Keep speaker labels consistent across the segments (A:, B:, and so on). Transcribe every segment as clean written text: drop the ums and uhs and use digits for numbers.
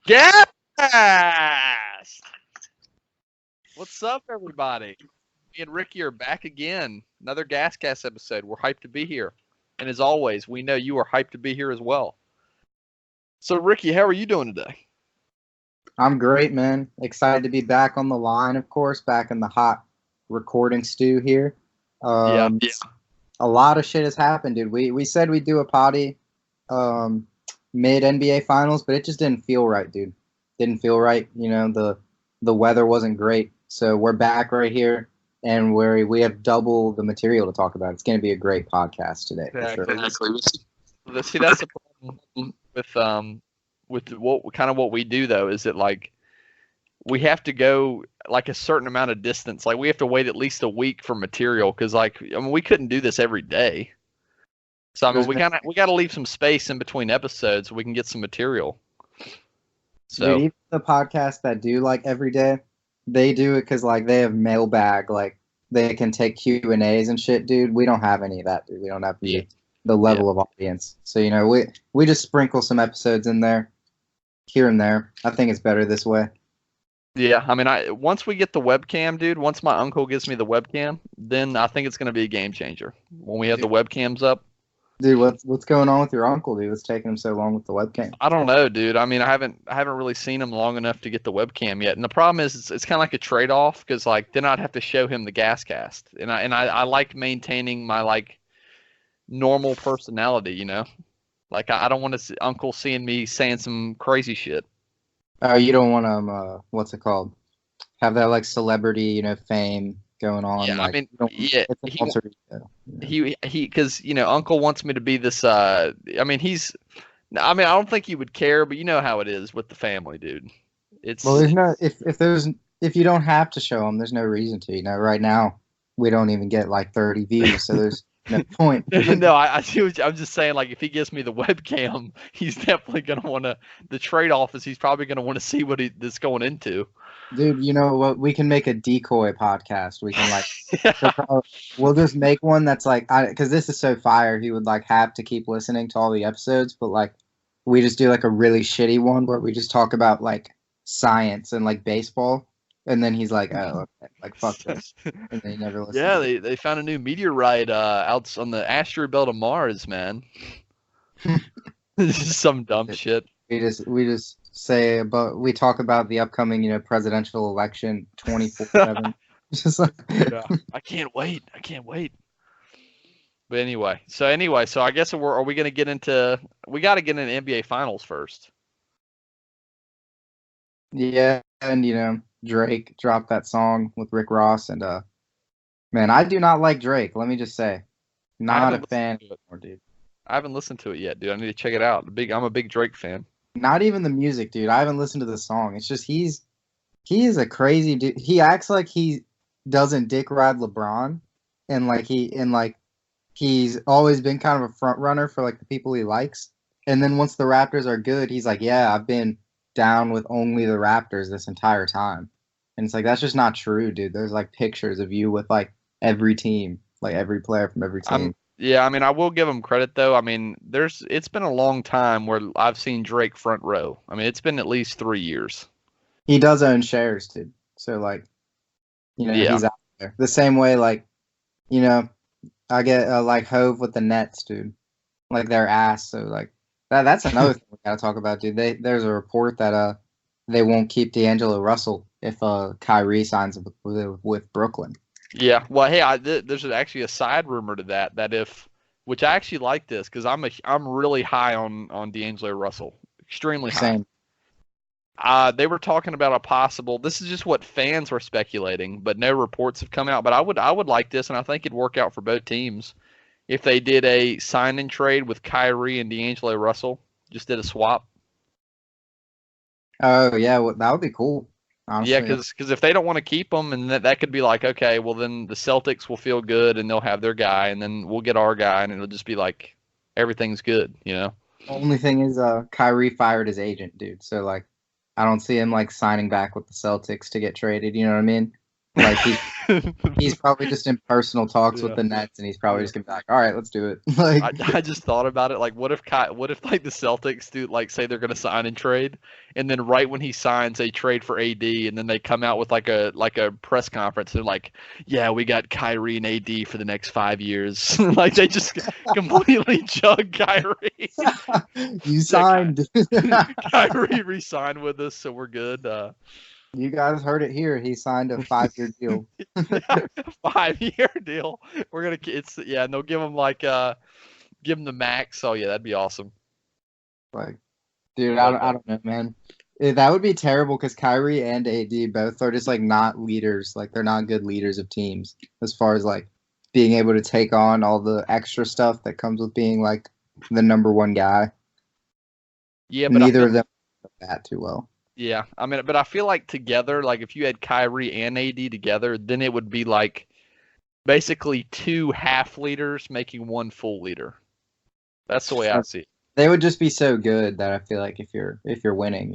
A: GasCast! What's up, everybody? Me and Ricky are back again. Another GasCast episode. We're hyped to be here. And as always, we know you are hyped to be here as well. So, Ricky, how are you doing today?
B: I'm great, man. Excited to be back on the line, of course, back in the hot recording stew here.
A: Yeah.
B: A lot of shit has happened, dude. We said we'd do a potty mid NBA Finals, but it just didn't feel right, dude. Didn't feel right. You know, the weather wasn't great. So we're back right here, and we have double the material to talk about. It's going to be a great podcast today.
A: Exactly.
B: For sure.
A: See, that's the problem with what we do though, is that like we have to go like a certain amount of distance. Like we have to wait at least a week for material because we couldn't do this every day. So we got to leave some space in between episodes so we can get some material. So
B: dude, even the podcasts that do like every day, they do it because like they have mailbag, like they can take Q&As and shit, dude. We don't have any of that, dude. We don't have the level of audience. So, you know, we just sprinkle some episodes in there, here and there. I think it's better this way.
A: Yeah, I mean, once we get the webcam, dude, once my uncle gives me the webcam, then I think it's going to be a game changer. When we have the webcams up.
B: Dude, what's going on with your uncle, dude? What's taking him so long with the webcam?
A: I don't know, dude. I mean, I haven't really seen him long enough to get the webcam yet. And the problem is it's kind of like a trade-off because like then I'd have to show him the GasCast. And I like maintaining my like normal personality, you know? Like I don't want to uncle seeing me saying some crazy shit.
B: Oh, you don't want him, what's it called? Have that like celebrity, you know, fame going on.
A: Yeah,
B: like,
A: I mean, yeah,
B: it's an alter ego.
A: he because you know uncle wants me to be this. I mean, I don't think he would care, but you know how it is with the family, dude.
B: Well, there's no if you don't have to show him, there's no reason to. You know, right now we don't even get like 30 views, so there's no point.
A: No, I see. I'm just saying, like, if he gives me the webcam, he's definitely gonna want to. The trade-off is he's probably gonna want to see what that's going into.
B: Dude, you know what? We can make a decoy podcast. We can like, we'll just make one that's like, because this is so fire. He would like have to keep listening to all the episodes, but like, we just do like a really shitty one where we just talk about like science and like baseball, and then he's like, oh, okay, like fuck this, and they never listen.
A: Yeah, they found a new meteorite out on the asteroid belt of Mars, man. This is some dumb shit.
B: We just say about we talk about the upcoming, you know, presidential election 24/7. Just like
A: yeah, I can't wait. But anyway, so I guess are we gonna get into? We got to get into NBA Finals first.
B: Yeah, and you know, Drake dropped that song with Rick Ross, and man, I do not like Drake. Let me just say, not a fan anymore, dude.
A: I haven't listened to it yet, dude. I need to check it out. I'm a big Drake fan.
B: Not even the music, dude. I haven't listened to the song. It's just he is a crazy dude. He acts like he doesn't dick ride LeBron, and he's always been kind of a front runner for like the people he likes. And then once the Raptors are good, he's like, yeah, I've been down with only the Raptors this entire time. And it's like that's just not true, dude. There's like pictures of you with like every team, like every player from every team.
A: Yeah, I mean, I will give him credit though. I mean, it's been a long time where I've seen Drake front row. I mean, it's been at least 3 years.
B: He does own shares, dude. So like, you know, he's out there. The same way, like, you know, I get like Hove with the Nets, dude. Like their ass. So like that's another thing we gotta talk about, dude. There's a report that they won't keep D'Angelo Russell if Kyrie signs with Brooklyn.
A: Yeah, well, hey, there's actually a side rumor to that which I actually like this because I'm really high on D'Angelo Russell, extremely high.
B: Same.
A: They were talking about a possible. This is just what fans were speculating, but no reports have come out. But I would like this, and I think it'd work out for both teams if they did a sign and trade with Kyrie and D'Angelo Russell. Just did a swap.
B: Oh yeah, well, that would be cool. Honestly.
A: Yeah, because if they don't want to keep them, and that could be like, okay, well then the Celtics will feel good and they'll have their guy, and then we'll get our guy, and it'll just be like everything's good, you know.
B: Only thing is, Kyrie fired his agent, dude. So like, I don't see him like signing back with the Celtics to get traded. You know what I mean? Like he's probably just in personal talks with
A: Yeah.
B: the Nets, and he's probably
A: Yeah.
B: just gonna be like, "All right, let's do it." Like,
A: I just thought about it. Like, what if like the Celtics do like say they're gonna sign and trade, and then right when he signs, they trade for AD, and then they come out with like a press conference. And they're like, yeah, we got Kyrie and AD for the next 5 years. Like they just completely jug Kyrie.
B: you
A: Yeah,
B: signed.
A: Kyrie re-signed with us, so we're good.
B: You guys heard it here. He signed a 5-year deal.
A: 5 year deal. We're gonna it's yeah, and they'll give him like give him the max. Oh yeah, that'd be awesome.
B: Like, dude,
A: But
B: I don't know, man. That would be terrible because Kyrie and AD both are just like not leaders. Like they're not good leaders of teams as far as like being able to take on all the extra stuff that comes with being like the number one guy.
A: yeah, but I
B: Neither
A: feel
B: of them do that too well.
A: yeah, I mean, but I feel like together, like if you had Kyrie and AD together, then it would be like basically two half leaders making one full leader. That's the way I see it.
B: They would just be so good that I feel like if you're winning,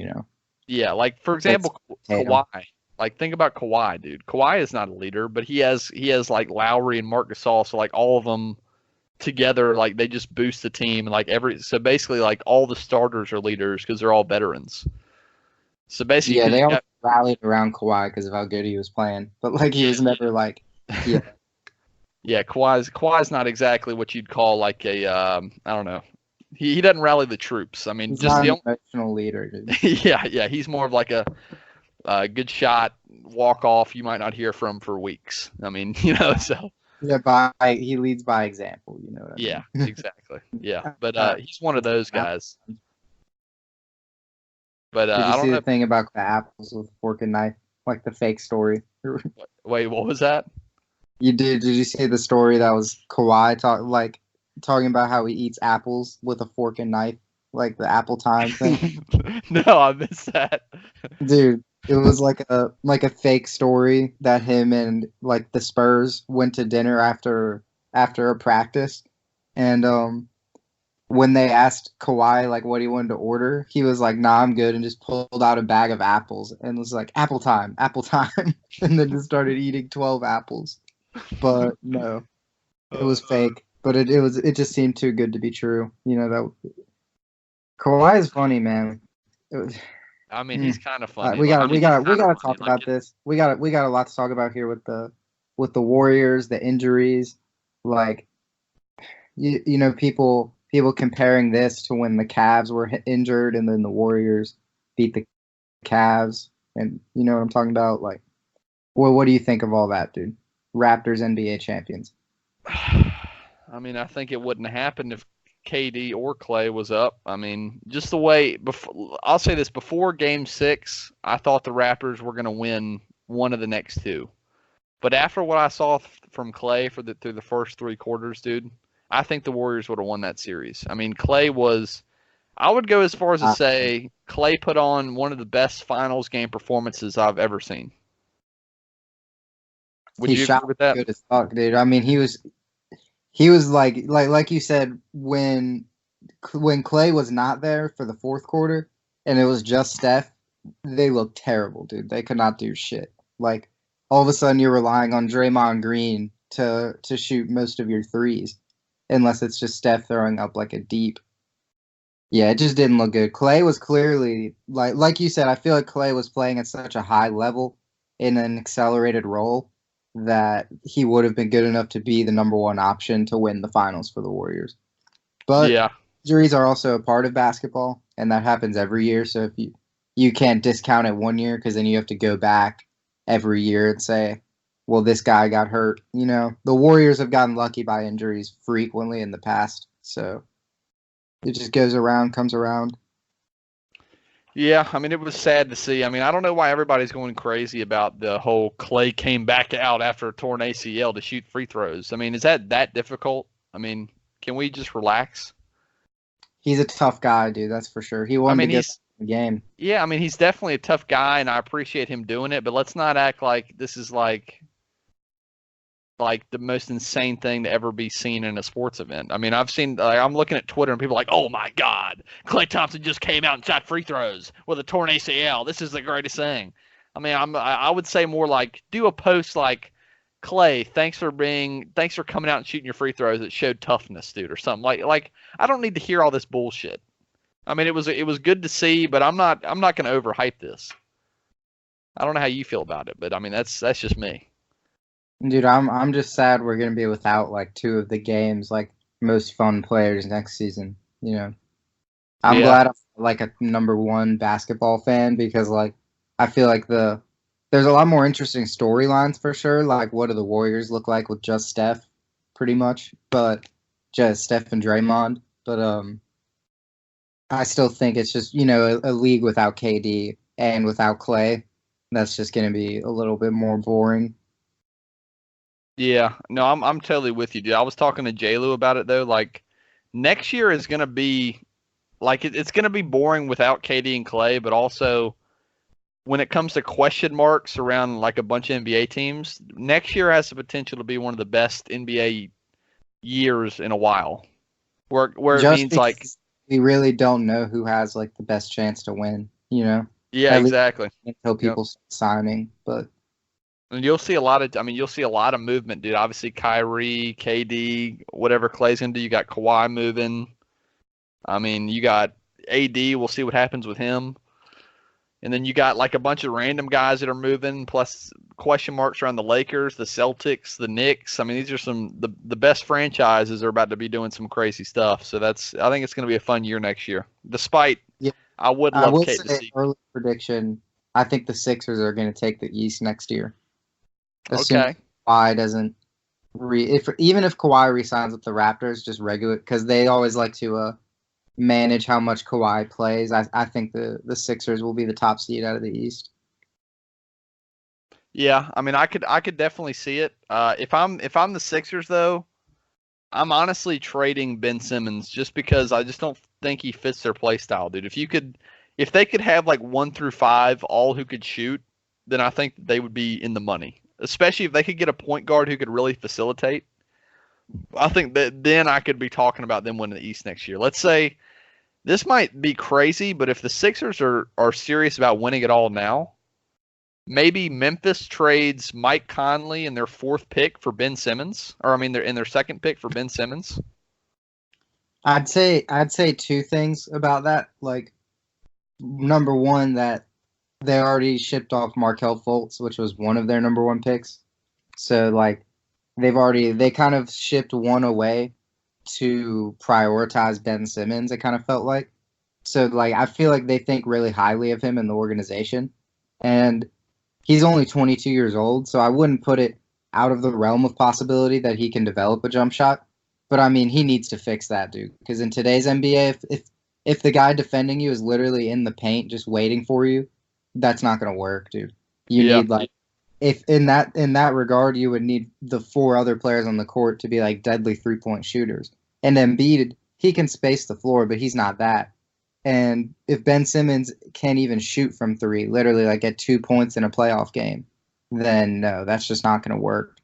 A: Yeah, like for
B: that's
A: example,
B: Tatum.
A: Kawhi. Like think about Kawhi, dude. Kawhi is not a leader, but he has like Lowry and Marc Gasol, so like all of them together, like they just boost the team. Like so basically like all the starters are leaders because they're all veterans. So basically,
B: Yeah,
A: because
B: they
A: you
B: all
A: got
B: rallied around Kawhi because of how good he was playing, but like he
A: yeah,
B: was never like, yeah,
A: yeah, Kawhi's not exactly what you'd call like a I don't know. He doesn't rally the troops. I mean,
B: he's
A: just
B: not
A: the
B: an
A: only
B: emotional leader, dude.
A: yeah, he's more of like a good shot, walk off. You might not hear from for weeks. I mean, so
B: Yeah, he leads by example. You know what I
A: yeah,
B: mean?
A: exactly. Yeah, but
B: Uh,
A: he's one of those guys. But
B: Did you
A: I don't
B: see the
A: know.
B: thing about the apples with fork and knife, like the fake story?
A: Wait, what was that?
B: You did? Did you see the story that was Kawhi talking about how he eats apples with a fork and knife, like the apple time thing?
A: No, I missed that.
B: Dude, it was like a fake story that him and like the Spurs went to dinner after a practice, and when they asked Kawhi like what he wanted to order, he was like, "Nah, I'm good," and just pulled out a bag of apples and was like, apple time," and then just started eating 12 apples. But no, it was fake. But it just seemed too good to be true. That Kawhi is funny, man. It was,
A: I mean, he's kind of
B: All right,
A: funny. I mean, he's
B: we
A: kind of
B: gotta
A: funny.
B: talk
A: Like,
B: about this. We got a lot to talk about here with the Warriors, the injuries, like people comparing this to when the Cavs were injured and then the Warriors beat the Cavs, and you know what I'm talking about. Like, well, what do you think of all that, dude? Raptors NBA champions.
A: I mean, I think it wouldn't happen if KD or Clay was up. I mean, just the way. I'll say this: before Game 6, I thought the Raptors were going to win one of the next two. But after what I saw from Clay through the first 3 quarters, dude, I think the Warriors would have won that series. I mean, Clay was. I would go as far as to
B: Uh,
A: say Clay put on one of the best finals game performances I've ever seen. Would
B: he
A: you agree
B: shot
A: with that?
B: good as fuck, dude. I mean, he was like you said when Clay was not there for the fourth quarter and it was just Steph, they looked terrible, dude. They could not do shit. Like all of a sudden you're relying on Draymond Green to shoot most of your threes, unless it's just Steph throwing up like a deep. Yeah, it just didn't look good. Clay was clearly like you said. I feel like Clay was playing at such a high level in an accelerated role that he would have been good enough to be the number one option to win the finals for the Warriors. But
A: Yeah.
B: injuries are also a part of basketball, and that happens every year. So if you can't discount it one year because then you have to go back every year and say, well, this guy got hurt. The Warriors have gotten lucky by injuries frequently in the past, so it just goes around, comes around.
A: Yeah, I mean, it was sad to see. I mean, I don't know why everybody's going crazy about the whole Clay came back out after a torn ACL to shoot free throws. I mean, is that difficult? I mean, can we just relax?
B: He's a tough guy, dude. That's for sure. He
A: I
B: wanted
A: mean,
B: to get the game.
A: yeah, I mean, he's definitely a tough guy, and I appreciate him doing it. But let's not act like this is like the most insane thing to ever be seen in a sports event. I mean, I've seen I'm looking at Twitter and people are like, "Oh my God, Klay Thompson just came out and shot free throws with a torn ACL. This is the greatest thing." I mean, I would say more like do a post like Clay, thanks for coming out and shooting your free throws. It showed toughness, dude, or something like I don't need to hear all this bullshit. I mean, it was good to see, but I'm not going to overhype this. I don't know how you feel about it, but I mean that's just me.
B: Dude, I'm just sad we're gonna be without like two of the game's like most fun players next season. You know, I'm
A: Yeah,
B: glad I'm like a number one basketball fan because like I feel like there's a lot more interesting storylines for sure. Like, what do the Warriors look like with just Steph, pretty much, but just Steph and Draymond. But I still think it's just a league without KD and without Clay. That's just gonna be a little bit more boring.
A: yeah. No, I'm totally with you, dude. I was talking to JLu about it though. Like next year is gonna be like it's gonna be boring without KD and Clay, but also when it comes to question marks around like a bunch of NBA teams, next year has the potential to be one of the best NBA years in a while. Where it
B: Just
A: means like
B: because we really don't know who has like the best chance to win,
A: yeah,
B: at least
A: exactly.
B: until
A: Yep.
B: people start signing. But
A: And you'll see a lot of, I mean, you'll see a lot of movement, dude. Obviously, Kyrie, KD, whatever Clay's gonna do. You got Kawhi moving. I mean, you got AD. We'll see what happens with him. And then you got like a bunch of random guys that are moving, plus question marks around the Lakers, the Celtics, the Knicks. I mean, these are the best franchises are about to be doing some crazy stuff. So I think it's going to be a fun year next year. Despite
B: yeah,
A: I would
B: I
A: love
B: will
A: Kate to
B: say
A: see.
B: early prediction. I think the Sixers are going to take the East next year, assuming
A: Okay.
B: Kawhi doesn't if even if Kawhi resigns with the Raptors, just regular because they always like to manage how much Kawhi plays. I think the Sixers will be the top seed out of the East.
A: Yeah, I mean, I could definitely see it. If I'm the Sixers though, I'm honestly trading Ben Simmons just because I just don't think he fits their play style, dude. If they could have like 1 through 5, all who could shoot, then I think they would be in the money. Especially if they could get a point guard who could really facilitate. I think that then I could be talking about them winning the East next year. Let's say this might be crazy, but if the Sixers are serious about winning it all now, maybe Memphis trades Mike Conley in their fourth pick for Ben Simmons, or I mean, they're in their second pick for Ben Simmons.
B: I'd say two things about that. Like number one, that they already shipped off Markel Fultz, which was one of their number one picks. So like they kind of shipped one away to prioritize Ben Simmons, it kind of felt like. So like I feel like they think really highly of him in the organization. And he's only 22 years old, so I wouldn't put it out of the realm of possibility that he can develop a jump shot. But I mean, he needs to fix that, dude. Because in today's NBA, if the guy defending you is literally in the paint just waiting for you, that's not gonna work, dude. You
A: Yeah,
B: need like if in that regard, you would need the four other players on the court to be like deadly 3-point shooters. And Embiid, he can space the floor, but he's not that. And if Ben Simmons can't even shoot from three, literally like get 2 points in a playoff game, then no, that's just not going to work.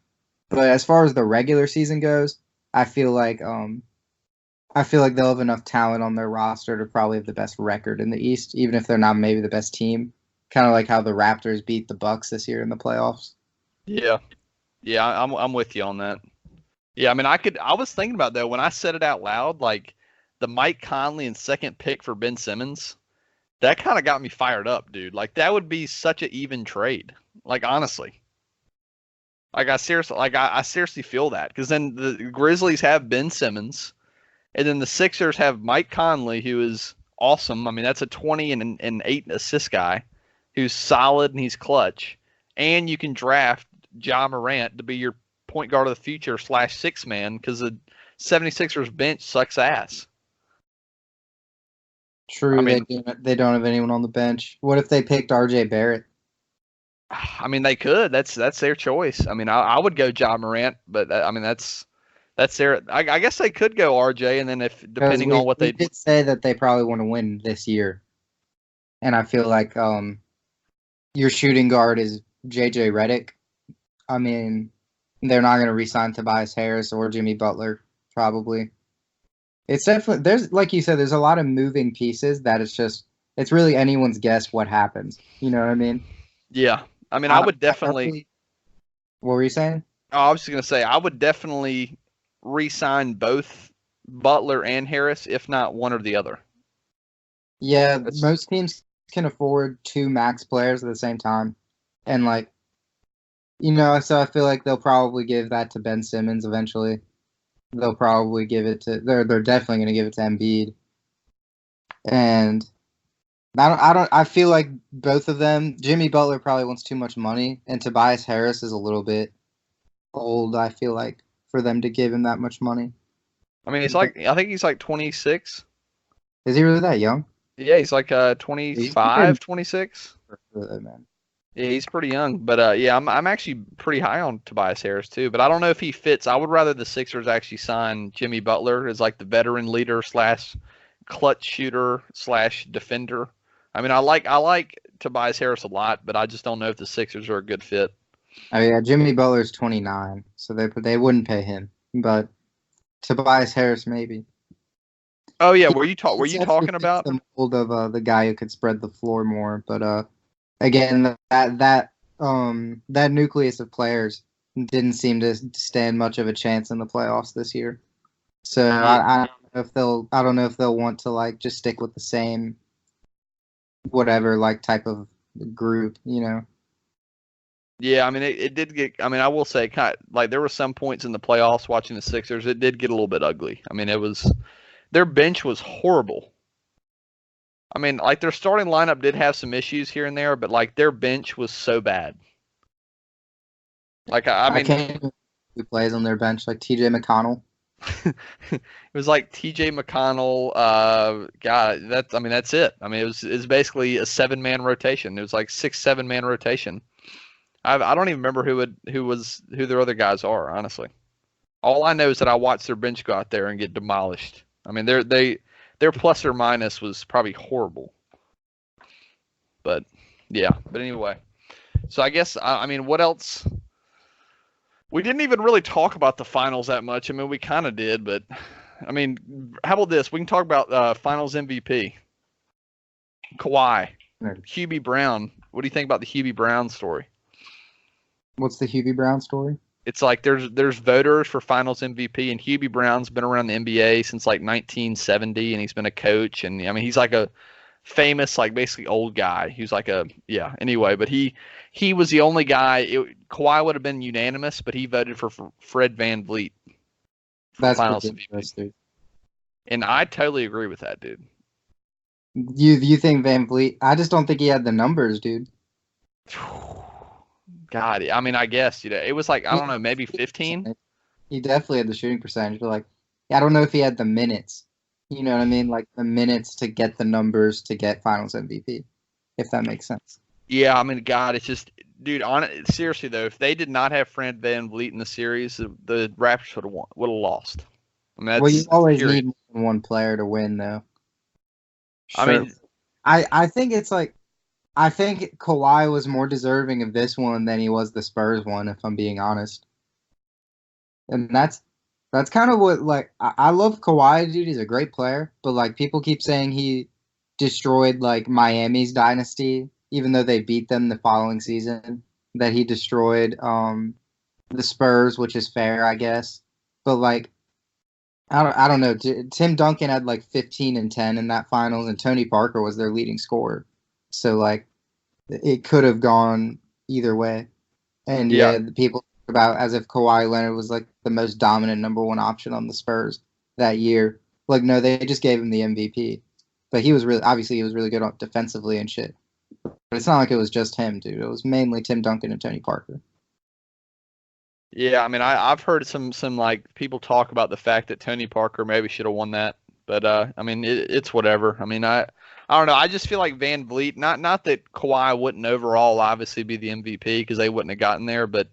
B: But as far as the regular season goes, I feel like I feel like they'll have enough talent on their roster to probably have the best record in the East, even if they're not maybe the best team. Kind of like how the Raptors beat the Bucks this year in the playoffs.
A: yeah, yeah. I'm with you on that. Yeah, I mean, I was thinking about though when I said it out loud, like the Mike Conley and second pick for Ben Simmons. That kind of got me fired up, dude. Like that would be such an even trade. Like honestly, I seriously feel that because then the Grizzlies have Ben Simmons, and then the Sixers have Mike Conley, who is awesome. I mean, that's a 20 and 8 assist guy, who's solid and he's clutch. And you can draft Ja Morant to be your point guard of the future slash six man because the 76ers bench sucks ass. I
B: True,
A: mean,
B: they don't have anyone on the bench. What if they picked R.J. Barrett?
A: I mean they could. That's their choice. I mean, I would go Ja Morant, but I mean that's their. I guess they could go RJ, and then if
B: Because
A: depending on what
B: we
A: they
B: did say that they probably want to win this year, and I feel like your shooting guard is J.J. Redick. I mean, they're not going to re-sign Tobias Harris or Jimmy Butler, probably. It's definitely there's like you said, there's a lot of moving pieces that it's really anyone's guess what happens. You know what I mean?
A: Yeah. I mean, I would
B: I
A: definitely.
B: really, what were you saying?
A: Oh, I was just gonna say I would definitely re-sign both Butler and Harris, if not one or the other.
B: Yeah,
A: That's
B: most teams can afford two max players at the same time, and like so I feel like they'll probably give that to Ben Simmons eventually. They'll probably give it to they're definitely going to give it to Embiid, and I feel like both of them. Jimmy Butler probably wants too much money, and Tobias Harris is a little bit old. I feel like for them to give him that much money.
A: I mean,
B: But
A: I think he's like 26.
B: is he really that young?
A: Yeah, he's like
B: He's getting
A: 25, 26.
B: for that, man.
A: Yeah, he's pretty young, but yeah, I'm actually pretty high on Tobias Harris too. But I don't know if he fits. I would rather the Sixers actually sign Jimmy Butler as like the veteran leader slash clutch shooter slash defender. I mean, I like Tobias Harris a lot, but I just don't know if the Sixers are a good fit.
B: Oh yeah, Jimmy Butler's 29, so they wouldn't pay him, but Tobias Harris maybe.
A: Oh yeah,
B: He
A: were you
B: definitely
A: talking
B: fits
A: about?
B: the mold of the guy who could spread the floor more, but again that nucleus of players didn't seem to stand much of a chance in the playoffs this year. So
A: Yeah,
B: I don't know if they'll want to like just stick with the same whatever like type of group.
A: yeah. I mean, it did get. I mean, I will say, like there were some points in the playoffs watching the Sixers. It did get a little bit ugly. I mean, it was their bench was horrible. I mean, like their starting lineup did have some issues here and there, but like their bench was so bad. Like I
B: I
A: mean,
B: can't even who plays on their bench like TJ McConnell.
A: it was like T.J. McConnell. God, that's it. I mean, it was basically a 7-man rotation. It was like 6, 7-man rotation. I don't even remember who their other guys are. Honestly, all I know is that I watched their bench go out there and get demolished. I mean, their plus or minus was probably horrible. But yeah. But anyway, so I guess I mean, what else? We didn't even really talk about the finals that much. I mean, we kind of did, but I mean, how about this? We can talk about Finals MVP, Kawhi, Hubie Brown. What do you think about the Hubie Brown story?
B: What's the Hubie Brown story?
A: It's like there's voters for Finals MVP, and Hubie Brown's been around the NBA since like 1970, and he's been a coach, and I mean he's like a famous like basically old guy. He was like a yeah. Anyway, but he was the only guy. Kawhi would have been unanimous, but he voted for Fred Van Vliet for
B: That's
A: Finals MVP,
B: ridiculous, dude.
A: and I totally agree with that, dude.
B: You think Van Vliet? I just don't think he had the numbers, dude.
A: God, I mean, I guess it was like I
B: He
A: don't know, maybe 15.
B: he definitely had the shooting percentage, but like, I don't know if he had the minutes. You know what I mean? Like the minutes to get the numbers to get Finals MVP, if that makes sense.
A: Yeah, I mean, God, it's just, dude. Seriously though, if they did not have Fred Van Vliet in the series, the Raptors would have lost. I mean,
B: Well, you
A: that's
B: always
A: period.
B: need more than one player to win, though.
A: I
B: Sure.
A: mean,
B: I think it's like I think Kawhi was more deserving of this one than he was the Spurs one, if I'm being honest. And that's kind of what like I love Kawhi, dude. He's a great player, but like people keep saying he destroyed like Miami's dynasty, even though they beat them the following season. That he destroyed the Spurs, which is fair, I guess. But like I don't know. Tim Duncan had like 15 and 10 in that finals, and Tony Parker was their leading scorer. So like it could have gone either way. And
A: yeah,
B: yeah, the people talk about as if Kawhi Leonard was like the most dominant number one option on the Spurs that year. Like no, they just gave him the MVP. But he was he was really good on defensively and shit. But it's not like it was just him, dude. It was mainly Tim Duncan and Tony Parker.
A: yeah. I mean, I've heard some like people talk about the fact that Tony Parker maybe should have won that, but I mean, it's whatever. I mean, I don't know. I just feel like Van Vliet, not that Kawhi wouldn't overall obviously be the MVP because they wouldn't have gotten there, but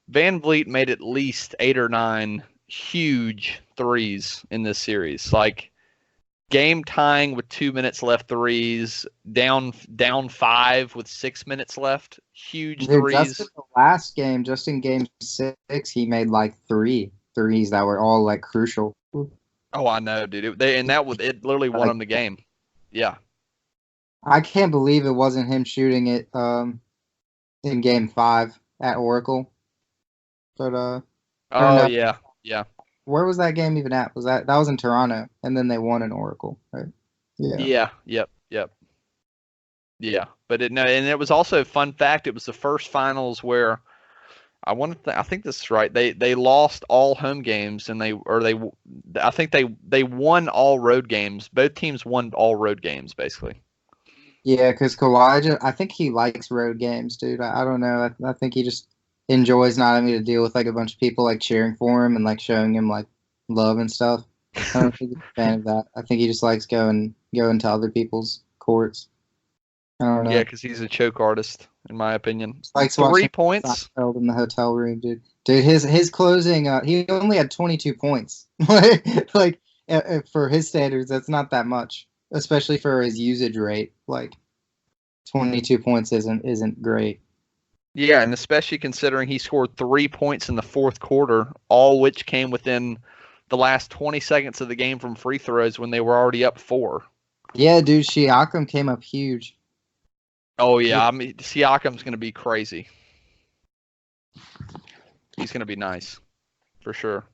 A: Van Vliet made at least 8 or 9 huge threes in this series. Like game tying with 2 minutes left threes, down 5 with 6 minutes left. Huge
B: Dude, just in
A: threes.
B: the last game, just in game six, he made like three threes that were all like crucial.
A: Oh, I know, dude. It literally won
B: Like
A: them the game. Yeah.
B: I can't believe it wasn't him shooting it. in Game 5 at Oracle. But or
A: Oh
B: no,
A: yeah, yeah,
B: where was that game even at? That was in Toronto, and then they won in Oracle, right? Yeah.
A: yeah, yep. Yeah, but it no, and it was also a fun fact. It was the first finals where I think this is right. They lost all home games and I think they won all road games. Both teams won all road games basically.
B: Yeah, because Kawhi, I think he likes road games, dude. I don't know. I think he just enjoys not having to deal with like a bunch of people like cheering for him and like showing him like love and stuff. I don't think he's a fan of that. I think he just likes going to other people's courts. I don't
A: Yeah,
B: know.
A: because he's a choke artist in my opinion.
B: Just likes
A: 3 points.
B: Seinfeld in the hotel room, dude. Dude, his closing, he only had 22 points. Like for his standards, that's not that much, especially for his usage rate. Like 22 points isn't great.
A: Yeah, and especially considering he scored 3 points in the fourth quarter, all which came within the last 20 seconds of the game from free throws when they were already up four.
B: Yeah, dude, Siakam came up huge.
A: Oh yeah, I mean Siakam's gonna be crazy. He's gonna be nice for sure.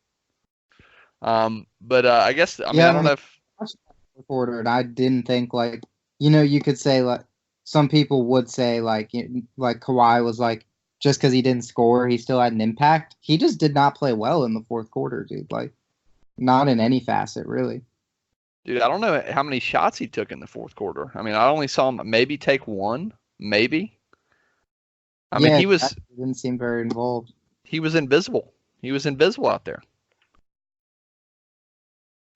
A: But I guess I mean
B: Yeah,
A: I
B: I
A: don't
B: mean,
A: know if
B: I watched the fourth quarter, and I didn't think like you could say like some people would say like Kawhi was like just because he didn't score, he still had an impact. He just did not play well in the fourth quarter, dude. Like not in any facet, really.
A: dude, I don't know how many shots he took in the fourth quarter. I mean, I only saw him maybe take one, maybe. I mean,
B: Yeah, exactly. Didn't seem very involved.
A: he was invisible. He was invisible out there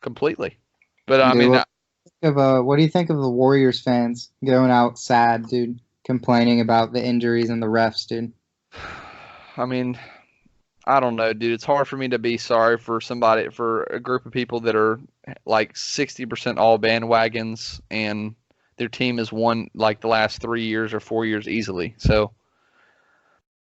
A: completely. But I
B: Dude,
A: mean,
B: what do you think of the Warriors fans going out sad, dude, complaining about the injuries and the refs, dude?
A: I mean, I don't know, dude. It's hard for me to be sorry for for a group of people that are like 60% all bandwagons and their team has won like the last 3 years or 4 years easily. So,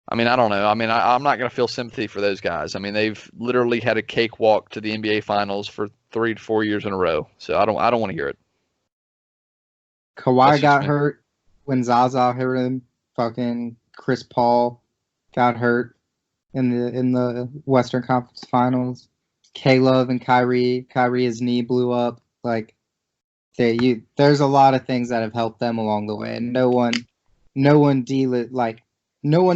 A: I mean, I don't know. I mean, I'm not going to feel sympathy for those guys. I mean, they've literally had a cakewalk to the NBA Finals for 3 to 4 years in a row. So I don't want to hear it. That's
B: Kawhi
A: just
B: got
A: me.
B: hurt when Zaza hurt him. Fucking Chris Paul got hurt in the Western Conference Finals. K-Love and Kyrie's knee blew up. Like there's a lot of things that have helped them along the way, and no one no one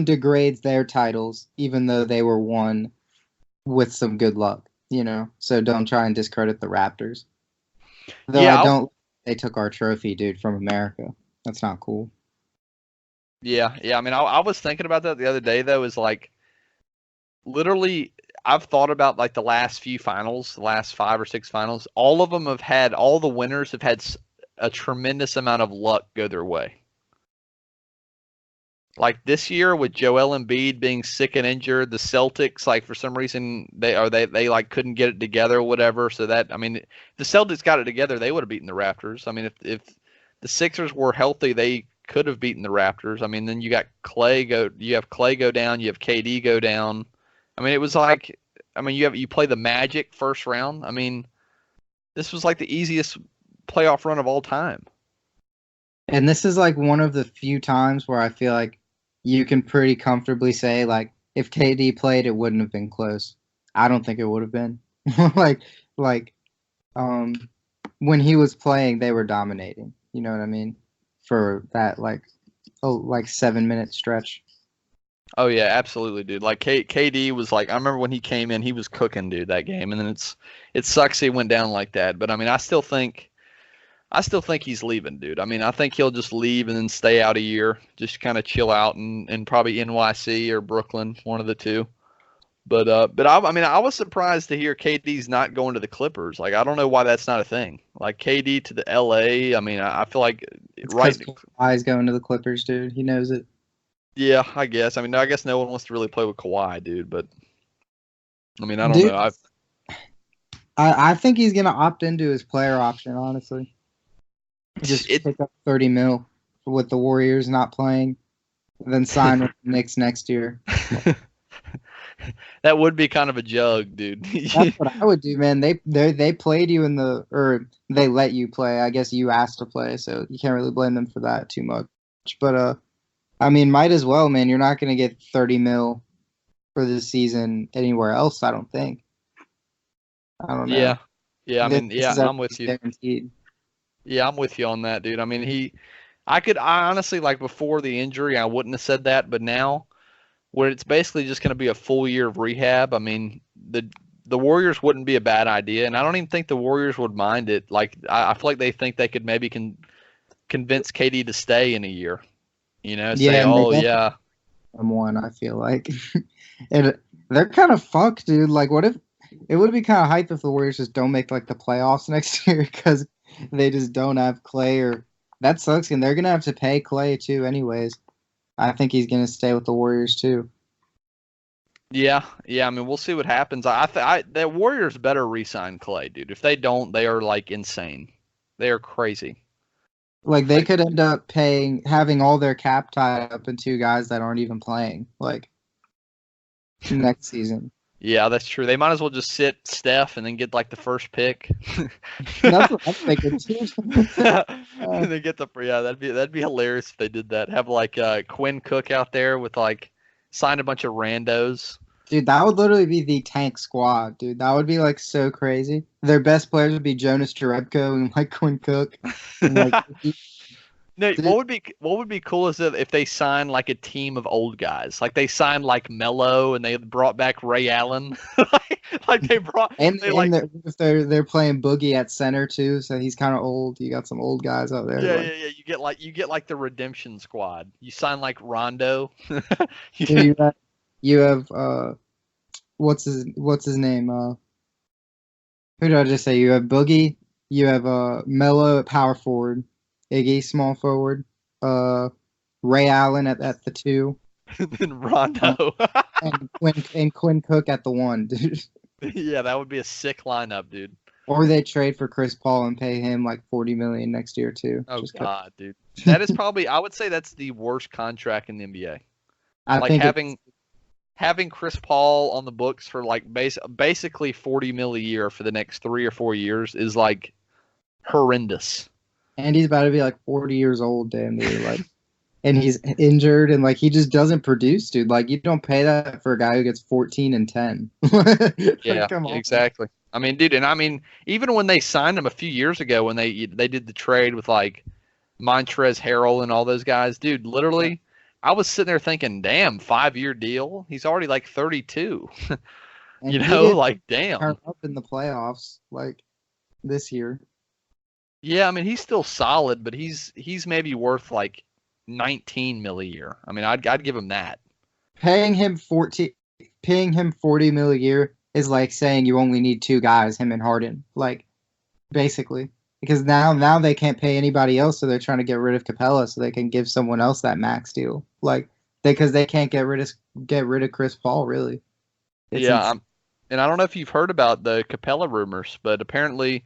B: degrades their titles, even though they were won with some good luck. So don't try and discredit the Raptors. Though I
A: Yeah,
B: don't. They took our trophy, dude, from America. That's not cool.
A: yeah. I mean, I was thinking about that the other day though. Is like literally, I've thought about like the last few finals, the last 5 or 6 finals. All of them have had all the winners have had a tremendous amount of luck go their way. Like this year with Joel Embiid being sick and injured, the Celtics like for some reason they like couldn't get it together or whatever. So that I mean, if the Celtics got it together, they would have beaten the Raptors. I mean, if the Sixers were healthy, they could have beaten the Raptors. I mean, then you have Clay go down, you have KD go down. I mean, it was like I mean, you play the Magic first round. I mean, this was like the easiest playoff run of all time.
B: And this is like one of the few times where I feel like you can pretty comfortably say like if KD played, it wouldn't have been close. I don't think it would have been. like like um when he was playing, they were dominating. You know what I mean? For that like 7 minute stretch.
A: Oh yeah, absolutely, dude. Like KD was like, I remember when he came in, he was cooking, dude, that game. And then it sucks he went down like that. But I mean, I still think he's leaving, dude. I mean, I think he'll just leave and then stay out a year, just kind of chill out and probably NYC or Brooklyn, one of the two. But I mean, I was surprised to hear KD's not going to the Clippers. Like, I don't know why that's not a thing. Like KD to the LA. I mean, I feel like
B: It's
A: right.
B: because Kawhi's going to the Clippers, dude. He knows it.
A: Yeah, I guess. I mean, I guess no one wants to really play with Kawhi, dude. But I mean, I don't
B: Dude,
A: know.
B: I think he's gonna opt into his player option, honestly. Just
A: It
B: pick up 30 mil with the Warriors not playing, then sign with the Knicks next year.
A: that would be kind of a jug, dude.
B: That's what I would do, man. They played you or they let you play. I guess you asked to play, so you can't really blame them for that too much. But I mean, might as well, man. You're not gonna get 30 mil for this season anywhere else. I don't think. I don't know.
A: Yeah. Yeah, I mean,
B: This
A: yeah,
B: is
A: I'm with
B: everything
A: you.
B: guaranteed.
A: Yeah, I'm with you on that, dude. I mean, I honestly, like, before the injury, I wouldn't have said that, but now, where it's basically just going to be a full year of rehab, I mean, the Warriors wouldn't be a bad idea, and I don't even think the Warriors would mind it. Like, I feel like they think they could maybe convince KD to stay in a year. Say,
B: Yeah, and they
A: oh
B: definitely
A: yeah,
B: have one. I feel like, and they're kind of fucked, dude. Like, what if it would be kind of hype if the Warriors just don't make like the playoffs next year because they just don't have Clay, or that sucks. And they're gonna have to pay Clay too, anyways. I think he's gonna stay with the Warriors too.
A: yeah, yeah. I mean, we'll see what happens. The Warriors better re-sign Clay, dude. If they don't, they are like insane. They are crazy.
B: Like they
A: Like,
B: could end up having all their cap tied up in two guys that aren't even playing like next season.
A: yeah, that's true. They might as well just sit Steph and then get like the first pick.
B: That's what I'm thinking too.
A: And they get the yeah, that'd be hilarious if they did that. Have like Quinn Cook out there with like sign a bunch of randos.
B: Dude, that would literally be the tank squad, dude. That would be like so crazy. Their best players would be Jonas Jerebko and like Quinn Cook. And like
A: No,
B: dude,
A: what would be cool is if they signed like a team of old guys, like they signed like Melo and they brought back Ray Allen, like they brought
B: and
A: they like
B: if they're playing Boogie at center too, so he's kind of old. You got some old guys out there.
A: yeah,
B: Like,
A: yeah, yeah. You get like the redemption squad. You sign like Rondo. You
B: dude,
A: get-
B: you have what's his name? Who did I just say? You have Boogie. You have Melo at power forward, Iggy small forward, uh, Ray Allen at the two,
A: then
B: uh,
A: Rondo.
B: and Quinn Cook at the one, dude.
A: Yeah, that would be a sick lineup, dude.
B: Or they trade for Chris Paul and pay him like 40 million next year too.
A: Oh
B: Just 'cause.
A: God, dude. That is probably I would say that's the worst contract in the NBA.
B: I
A: Like
B: think
A: having Chris Paul on the books for like basically 40 mil a year for the next 3 or 4 years is like horrendous.
B: and he's about to be like 40 years old, damn near, like, and he's injured and like he just doesn't produce, dude. Like you don't pay that for a guy who gets 14 and 10.
A: Yeah,
B: Like, come on.
A: exactly. I mean, dude, and I mean, even when they signed him a few years ago, when they did the trade with like Montrezl Harrell and all those guys, dude, literally, I was sitting there thinking, damn, 5-year deal. He's already like 32.
B: And he didn't
A: Like
B: turn
A: damn.
B: up in the playoffs like this year.
A: Yeah, I mean, he's still solid, but he's maybe worth like 19 mil a year. I mean, I'd give him that.
B: Paying him 40 mil a year is like saying you only need two guys, him and Harden, like basically. Because now they can't pay anybody else, so they're trying to get rid of Capella so they can give someone else that max deal. Like because they can't get rid of Chris Paul really. It's
A: Yeah, and I don't know if you've heard about the Capella rumors, but apparently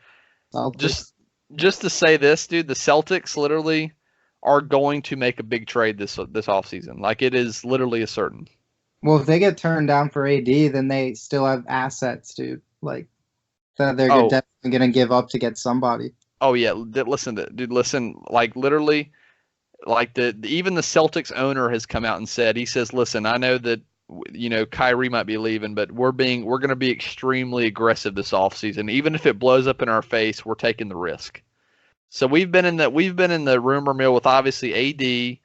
B: Celtics.
A: just to say this, dude, the Celtics literally are going to make a big trade this offseason. Like it is literally a certain.
B: Well, if they get turned down for AD, then they still have assets, dude. Like that they're
A: Oh,
B: definitely gonna give up to get somebody.
A: oh yeah, dude, listen, like literally like even the Celtics owner has come out and said, he says, "Listen, I know that Kyrie might be leaving, but we're going to be extremely aggressive this offseason. Even if it blows up in our face, we're taking the risk." So we've been in the rumor mill with obviously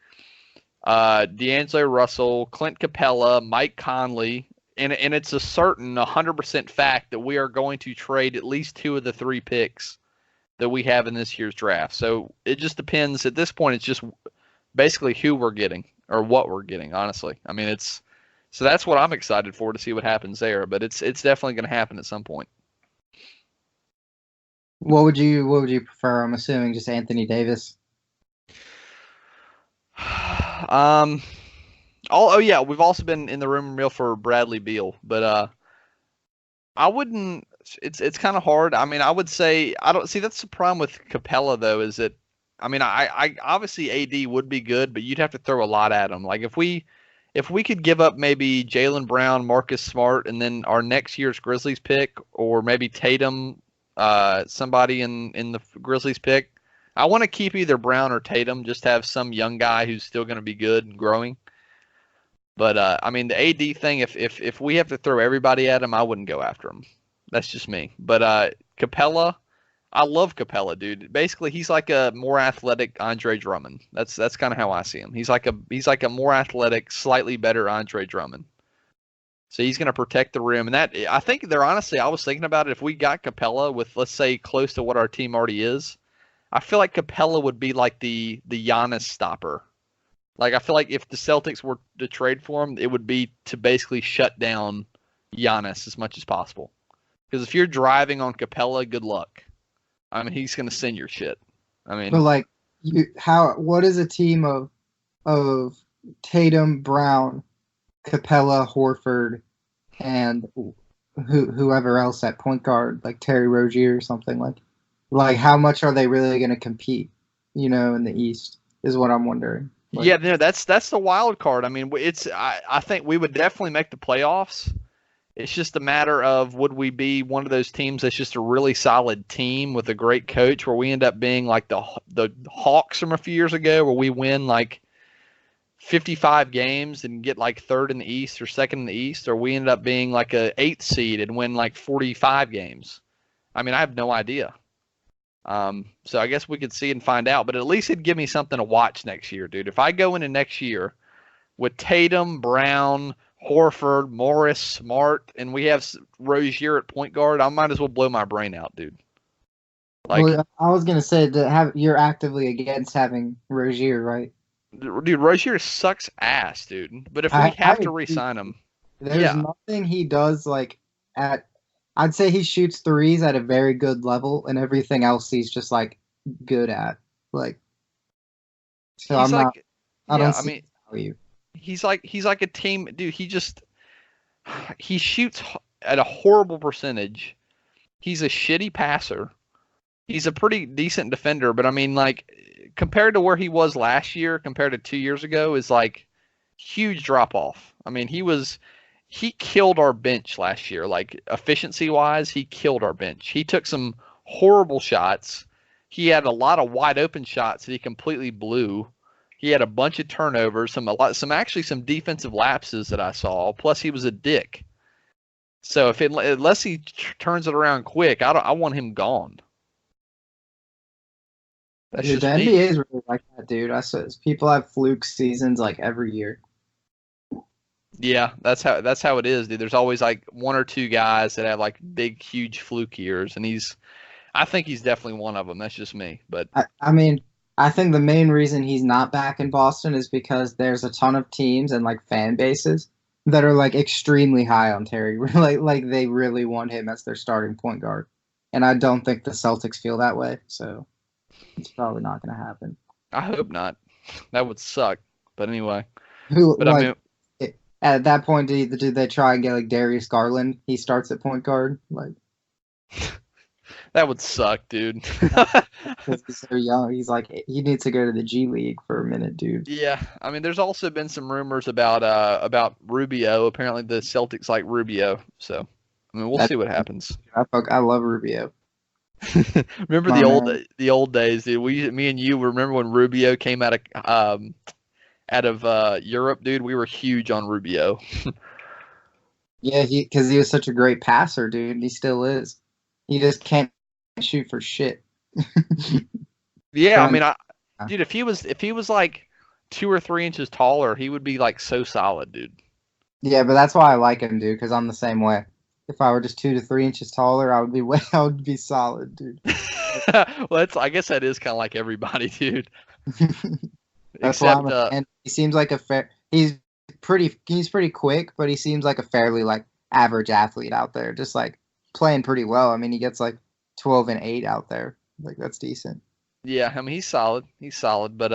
A: AD, D'Angelo Russell, Clint Capella, Mike Conley, and it's a certain 100% fact that we are going to trade at least 2 of the 3 picks that we have in this year's draft. So it just depends. At this point, it's just basically who we're getting or what we're getting. Honestly, I mean so that's what I'm excited for, to see what happens there. But it's definitely going to happen at some point.
B: What would you prefer? I'm assuming just Anthony Davis.
A: Um. Oh yeah, we've also been in the rumor mill for Bradley Beal, but I wouldn't. It's kind of hard. I mean, I would say I don't see that's the problem with Capella though. Is that I mean, I obviously AD would be good, but you'd have to throw a lot at him. Like if we could give up maybe Jaylen Brown, Marcus Smart, and then our next year's Grizzlies pick, or maybe Tatum, somebody in the Grizzlies pick, I want to keep either Brown or Tatum, just have some young guy who's still going to be good and growing. But I mean, the AD thing, if we have to throw everybody at him, I wouldn't go after him. That's just me. But Capella, I love Capella, dude. Basically, he's like a more athletic Andre Drummond. That's kind of how I see him. He's like a more athletic, slightly better Andre Drummond. So he's going to protect the rim, and that I think they're honestly. I was thinking about it. If we got Capella with, let's say, close to what our team already is, I feel like Capella would be like the Giannis stopper. Like I feel like if the Celtics were to trade for him, it would be to basically shut down Giannis as much as possible. Because if you're driving on Capella, good luck. I mean, he's going to send your shit. I
B: But
A: mean,
B: like, what is a team of Tatum, Brown, Capella, Horford, and whoever else at point guard, like Terry Rozier or something like how much are they really going to compete? In the East is what I'm wondering.
A: yeah, no, that's the wild card. I mean, I think we would definitely make the playoffs. It's just a matter of would we be one of those teams that's just a really solid team with a great coach, where we end up being like the Hawks from a few years ago, where we win like 55 games and get like third in the East or second in the East, or we end up being like a eighth seed and win like 45 games. I mean, I have no idea. So I guess we could see and find out, but at least it'd give me something to watch next year, dude. If I go into next year with Tatum, Brown, Horford, Morris, Smart, and we have Rozier at point guard, I might as well blow my brain out, dude. Like,
B: Well, I was gonna say that you're actively against having Rozier, right?
A: dude, Rozier sucks ass, dude. But if we
B: I
A: have to
B: agree.
A: re-sign him,
B: There's
A: yeah,
B: nothing he does like at. I'd say he shoots threes at a very good level, and everything else he's just like good at. Like, so
A: he's
B: I'm not.
A: like,
B: I
A: yeah,
B: don't
A: I
B: see
A: mean,
B: value.
A: he's like a team, dude. He shoots at a horrible percentage. He's a shitty passer. He's a pretty decent defender, but I mean, like, compared to where he was last year, compared to 2 years ago, is like huge drop off. I mean, he killed our bench last year. Like efficiency wise, he killed our bench. He took some horrible shots. He had a lot of wide open shots that he completely blew. He had a bunch of turnovers, some defensive lapses that I saw. Plus, he was a dick. So unless he turns it around quick, I want him gone. That's
B: Dude, the
A: just
B: NBA
A: me.
B: is really like that, dude. I saw people have fluke seasons like every year.
A: Yeah, that's how it is, dude. There's always like one or two guys that have like big, huge fluke years, and I think he's definitely one of them. That's just me, but
B: I mean, I think the main reason he's not back in Boston is because there's a ton of teams and like fan bases that are like extremely high on Terry. Like they really want him as their starting point guard. And I don't think the Celtics feel that way, so it's probably not going to happen.
A: I hope not. That would suck. But anyway,
B: Who
A: but I
B: like
A: mean,
B: at that point did they try and get like Darius Garland? He starts at point guard, like
A: that would suck, dude.
B: because he's so young. He's like he needs to go to the G League for a minute, dude.
A: Yeah, I mean, there's also been some rumors about Rubio. Apparently, the Celtics like Rubio, so I mean, we'll
B: That
A: see what happens.
B: I love Rubio.
A: Remember
B: My
A: the old
B: man.
A: the old days, dude. Me and you remember when Rubio came out of Europe, dude. We were huge on Rubio.
B: Yeah, because he was such a great passer, dude. He still is. He just can't shoot for shit.
A: Yeah, I
B: Trying
A: mean,
B: to,
A: dude, if he was like 2 or 3 inches taller, he would be like so solid, dude.
B: yeah, but that's why I like him, dude. Because I'm the same way. If I were just 2 to 3 inches taller, I would be way. I would be solid, dude.
A: Well, I guess that is kind of like everybody, dude.
B: That's why I'm
A: Except,
B: a fan. He seems like a fair. He's pretty quick, but he seems like a fairly like average athlete out there. Just like playing pretty well. I mean, he gets like 12 and 8 out there. Like that's decent.
A: yeah, I mean, he's solid. He's solid, but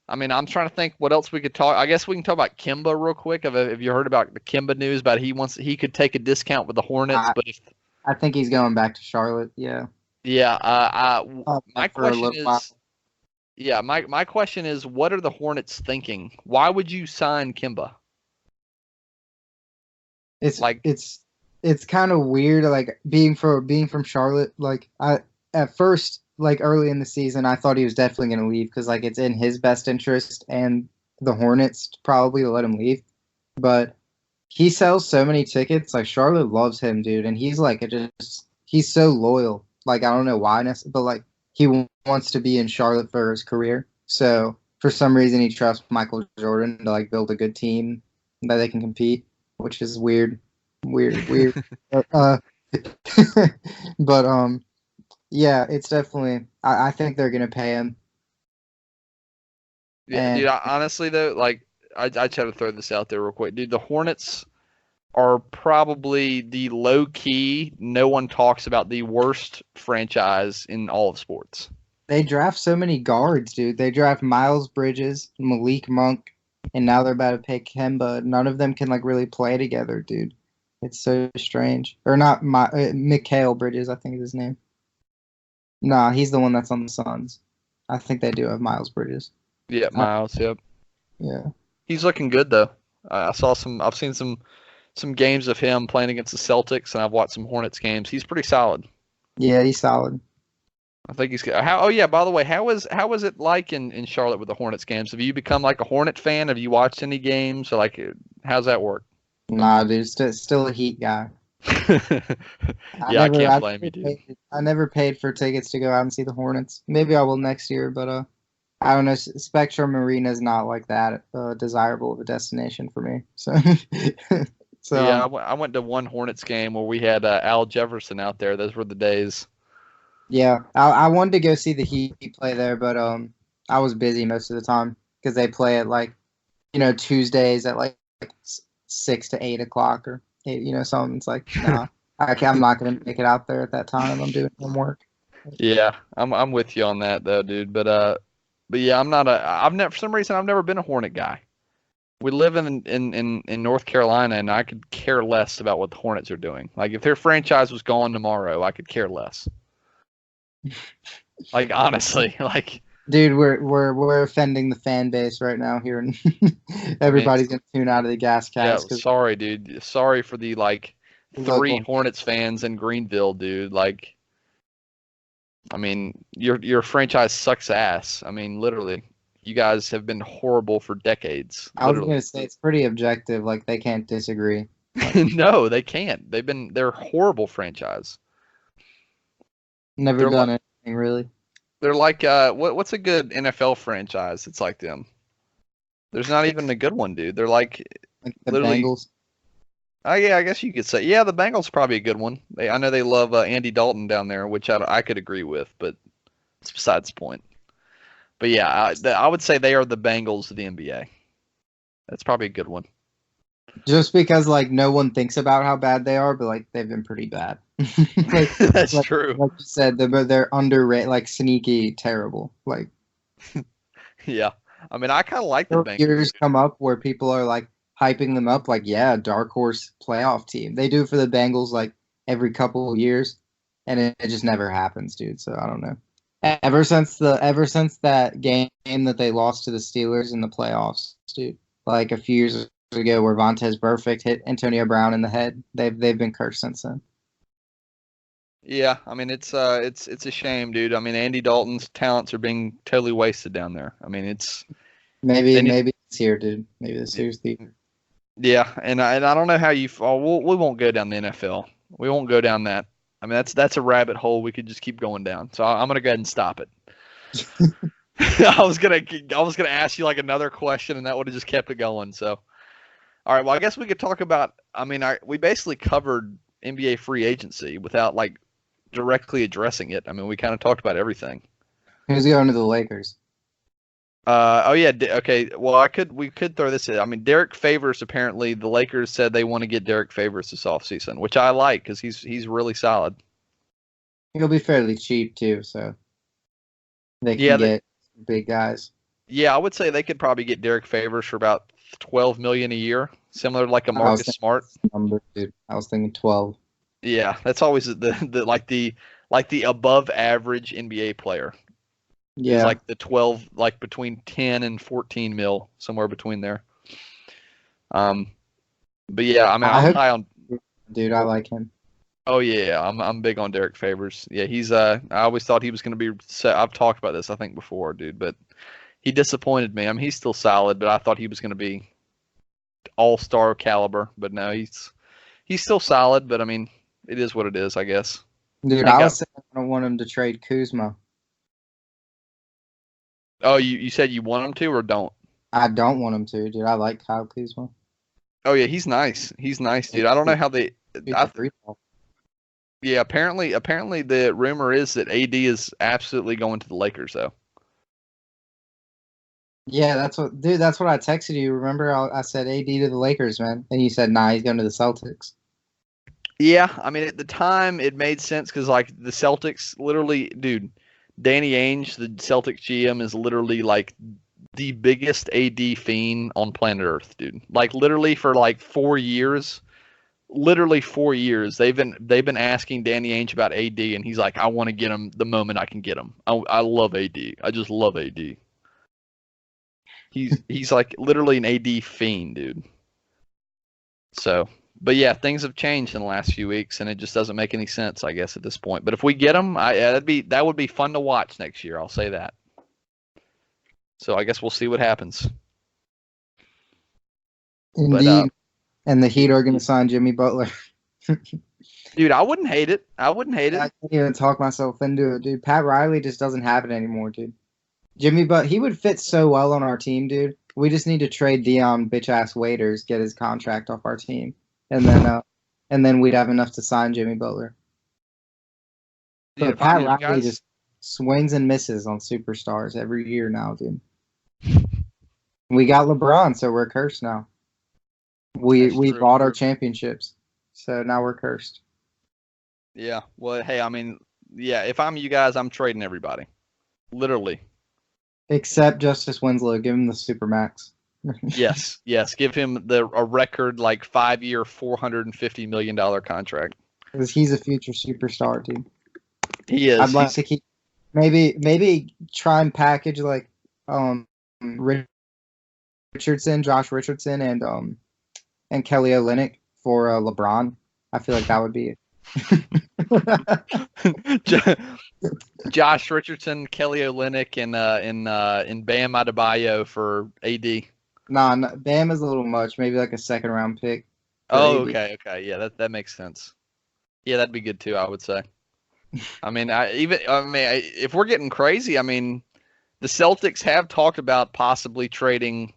A: I mean, I'm trying to think what else we could talk. I guess we can talk about Kimba real quick. Have you heard about the Kimba news about he could take a discount with the Hornets,
B: I
A: but if
B: I think he's going back to Charlotte. Yeah.
A: yeah, my
B: Back for a
A: question
B: little while.
A: is, yeah, my question is, what are the Hornets thinking? Why would you sign Kimba?
B: It's
A: Like,
B: it's kind of weird, like being from Charlotte. Like I at first like early in the season, I thought he was definitely going to leave because like it's in his best interest and the Hornets probably to let him leave. But he sells so many tickets. Like Charlotte loves him, dude, and he's like he's so loyal. Like I don't know why, but like wants to be in Charlotte for his career. So for some reason, he trusts Michael Jordan to like build a good team that they can compete, which is weird, weird. uh, but yeah, it's definitely. I think they're gonna pay him.
A: Yeah, dude.
B: And
A: Honestly, though, like I just have to throw this out there real quick, dude. The Hornets are probably the low key. No one talks about the worst franchise in all of sports.
B: they draft so many guards, dude. They draft Miles Bridges, Malik Monk, and now they're about to pick Kemba. None of them can like really play together, dude. It's so strange. Or not, Mikhail Bridges, I think is his name. Nah, he's the one that's on the Suns. I think they do have Miles Bridges.
A: Yeah,
B: Uh,
A: Miles. Yep.
B: yeah,
A: He's looking good though. I saw some. I've seen some games of him playing against the Celtics, and I've watched some Hornets games. He's pretty solid.
B: yeah, he's solid.
A: I think he's good. How? Oh yeah. By the way, how was it like in Charlotte with the Hornets games? Have you become like a Hornet fan? Have you watched any games? Or like, how's that work?
B: Nah, dude, still a Heat guy.
A: Yeah, I can't blame you, dude.
B: I never paid for tickets to go out and see the Hornets. Maybe I will next year, but I don't know. Spectrum Arena is not like that desirable of a destination for me. So, so
A: Yeah, I went to one Hornets game where we had Al Jefferson out there. Those were the days.
B: yeah, I wanted to go see the Heat play there, but I was busy most of the time because they play at like Tuesdays at like 6 to 8 o'clock or something. It's like nah, I'm not gonna make it out there at that time. I'm doing homework.
A: Yeah, I'm with you on that though, dude. But yeah, I've never for some reason I've never been a Hornet guy. We live in North Carolina, and I could care less about what the Hornets are doing. Like if their franchise was gone tomorrow, I could care less. Like honestly, like
B: Dude, we're offending the fan base right now here, and everybody's gonna tune out of the
A: yeah,
B: GasCast because
A: sorry, dude. Sorry for the like
B: look,
A: three Hornets fans in Greenville, dude. Like, I mean, your franchise sucks ass. I mean, literally, you guys have been horrible for decades.
B: I was
A: Literally.
B: gonna say it's pretty objective. Like they can't disagree. Like,
A: No, they can't. They're a horrible franchise.
B: never
A: They're like
B: done anything really.
A: they're like what's a good NFL franchise? It's like them. There's not even a good one, dude. They're like
B: Like the
A: literally.
B: Bengals.
A: Oh yeah, I guess you could say. Yeah, the Bengals are probably a good one. I know they love Andy Dalton down there, which I could agree with, but it's besides the point. But yeah, I would say they are the Bengals of the NBA. That's probably a good one.
B: Just because like no one thinks about how bad they are, but like they've been pretty bad.
A: That's
B: like,
A: true.
B: like you said, they're underrated, like sneaky, terrible. Like
A: Yeah, I mean, I kind of like the Bengals.
B: years come up where people are like hyping them up, like yeah, dark horse playoff team. They do for the Bengals like every couple of years, and it just never happens, dude. So I don't know. Ever since that game that they lost to the Steelers in the playoffs, dude, like a few years ago where Vontez Burfict hit Antonio Brown in the head, they've been cursed since then.
A: Yeah, I mean it's a shame, dude. I mean Andy Dalton's talents are being totally wasted down there. I mean it's they need,
B: Maybe it's here, dude. Maybe this here's the
A: yeah, and I don't know how you. Oh, we won't go down the NFL. We won't go down that. I mean that's a rabbit hole we could just keep going down. So I'm gonna go ahead and stop it. I was gonna ask you like another question, and that would have just kept it going. So all right, well I guess we could talk about. I mean we basically covered NBA free agency without like directly addressing it. I mean, we kind of talked about everything.
B: who's going to the Lakers.
A: Oh yeah, okay. Well, we could throw this in. I mean, Derek Favors apparently the Lakers said they want to get Derek Favors this offseason, which I like because he's really solid.
B: He'll be fairly cheap too, so they can get big guys.
A: Yeah, I would say they could probably get Derek Favors for about 12 million a year, similar to like a Marcus Smart.
B: Number, dude. I was thinking 12.
A: Yeah, that's always the above average NBA player.
B: Yeah,
A: It's like the 12, like between 10 and 14 mil, somewhere between there. But yeah, I mean, I'm high on.
B: Dude, I like him.
A: Oh yeah, I'm big on Derek Favors. Yeah, he's I always thought he was going to be. I've talked about this I think before, dude, but he disappointed me. I mean, he's still solid, but I thought he was going to be all-star caliber. But no, he's still solid. But I mean, it is what it is, I guess.
B: Dude,
A: Ain't
B: I
A: got.
B: was saying I don't want him to trade Kuzma.
A: Oh, you said you want him to or don't?
B: I don't want him to, dude. I like Kyle Kuzma.
A: Oh yeah, he's nice. He's nice, dude. I
B: He's
A: don't know
B: the
A: how they.
B: future
A: I,
B: free ball.
A: yeah, apparently the rumor is that AD is absolutely going to the Lakers though.
B: Yeah, that's what I texted you. Remember, I said AD to the Lakers, man, and you said, nah, he's going to the Celtics.
A: Yeah, I mean at the time it made sense because like the Celtics literally, dude, Danny Ainge, the Celtics GM, is literally like the biggest AD fiend on planet Earth, dude. Like literally for like 4 years, literally 4 years, they've been asking Danny Ainge about AD, and he's like, I want to get him the moment I can get him. I love AD. I just love AD. He's like literally an AD fiend, dude. So, but yeah, things have changed in the last few weeks, and it just doesn't make any sense, I guess, at this point. But if we get him, that would be fun to watch next year. I'll say that. So I guess we'll see what happens. But
B: Indeed. And the Heat are going to sign Jimmy Butler.
A: dude, I wouldn't hate it. I wouldn't hate
B: I
A: it.
B: can't even talk myself into it, dude. Pat Riley just doesn't have it anymore, dude. Jimmy Butler, he would fit so well on our team, dude. We just need to trade Dion bitch ass waiters, get his contract off our team, and then we'd have enough to sign Jimmy Butler.
A: Dude,
B: But
A: if I'm
B: Pat
A: you
B: Riley
A: guys,
B: just swings and misses on superstars every year now, dude. We got LeBron, so we're cursed now. We
A: that's
B: we
A: true.
B: bought our championships, so now we're cursed.
A: Yeah. Well, hey, I mean, yeah. If I'm you guys, I'm trading everybody. Literally.
B: Except Justice Winslow, give him the supermax.
A: Yes. Yes. Give him a record like 5 year, $450 million contract.
B: Because he's a future superstar, dude.
A: He
B: I'd
A: is.
B: like to keep maybe try and package like um Richardson, Josh Richardson, and Kelly Olynyk for LeBron. I feel like that would be
A: Josh Richardson, Kelly Olynyk, and Bam Adebayo for AD.
B: nah, Bam is a little much. Maybe like a second round pick for
A: Oh,
B: AD.
A: okay, okay, yeah, that makes sense. Yeah, that'd be good too, I would say. I mean, if we're getting crazy, I mean, the Celtics have talked about possibly trading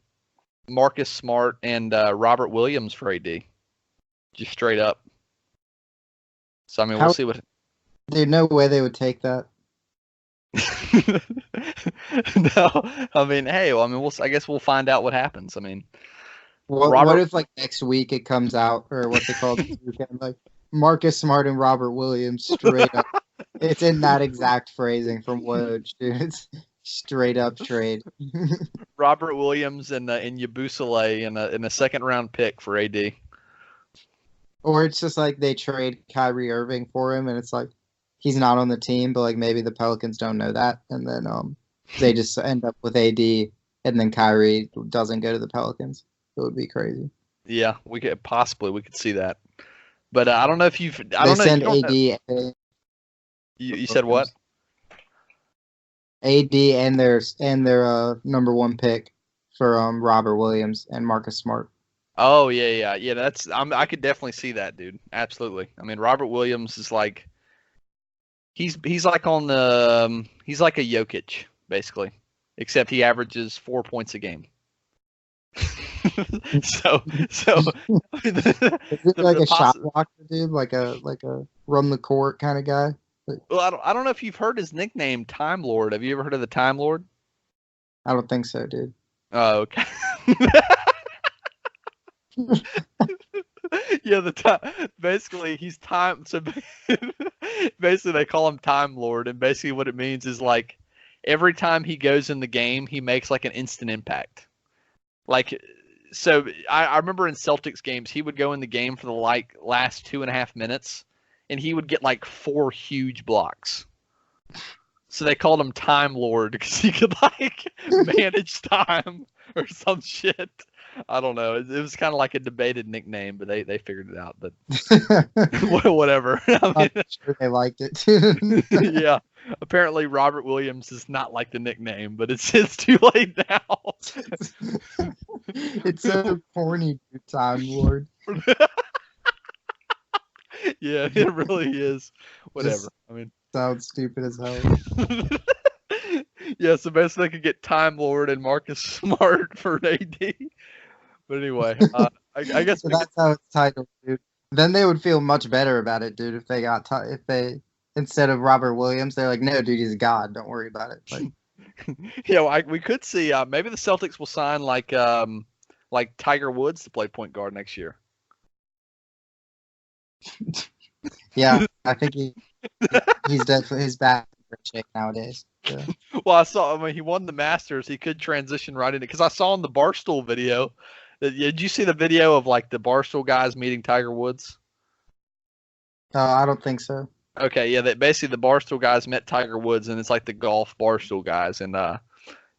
A: Marcus Smart and Robert Williams for AD, just straight up. So I mean, we'll
B: How
A: see what.
B: There's no way they would take that.
A: No, I mean, hey, well, I mean, I guess we'll find out what happens. I mean,
B: What
A: Robert.
B: if like next week it comes out or what's it called this weekend? Like Marcus Smart and Robert Williams straight up. It's in that exact phrasing from Woj, dude. It's straight up trade.
A: Robert Williams and Yabusele in a second round pick for AD.
B: Or it's just like they trade Kyrie Irving for him and it's like he's not on the team, but like maybe the Pelicans don't know that and then they just end up with AD and then Kyrie doesn't go to the Pelicans. It would be crazy.
A: Yeah, we could see that. But I don't know if you've. I
B: They
A: don't know. You
B: send
A: don't know.
B: AD
A: You said what?
B: AD and their number one pick for Robert Williams and Marcus Smart.
A: Oh yeah. I could definitely see that, dude. Absolutely. I mean, Robert Williams is like he's like on the he's like a Jokic basically, except he averages 4 points a game. so
B: Is it like
A: the
B: a shot blocker, dude? Like a run the court kind of guy?
A: well, I don't know if you've heard his nickname, Time Lord. Have you ever heard of the Time Lord?
B: I don't think so, dude.
A: Oh, okay. Yeah, basically he's time. So basically, they call him Time Lord, and basically what it means is like every time he goes in the game, he makes like an instant impact. Like, so I remember in Celtics games, he would go in the game for the like last 2.5 minutes, and he would get like 4 huge blocks. So they called him Time Lord because he could like manage time or some shit. I don't know. It was kind of like a debated nickname, but they figured it out. But
B: I'm
A: whatever. I
B: sure they liked it.
A: mean, yeah. Apparently, Robert Williams does not like the nickname, but it's too late now.
B: It's so corny, dude, Time Lord.
A: Yeah, it really is. Whatever.
B: Just
A: I mean,
B: sounds stupid as hell.
A: yeah. So basically, they could get Time Lord and Marcus Smart for an AD. But anyway, I guess
B: So
A: we could.
B: that's how it's titled, dude. Then they would feel much better about it, dude, if they got if they instead of Robert Williams, they're like, no, dude, he's a god. Don't worry about it. Like,
A: Yeah, we could see maybe the Celtics will sign like Tiger Woods to play point guard next year.
B: yeah, I think he's definitely his back in shape nowadays. So.
A: Well, I mean, he won the Masters. He could transition right into because I saw in the Barstool video. Did you see the video of like the Barstool guys meeting Tiger Woods?
B: I don't think so.
A: Okay, yeah, basically the Barstool guys met Tiger Woods, and it's like the golf Barstool guys, and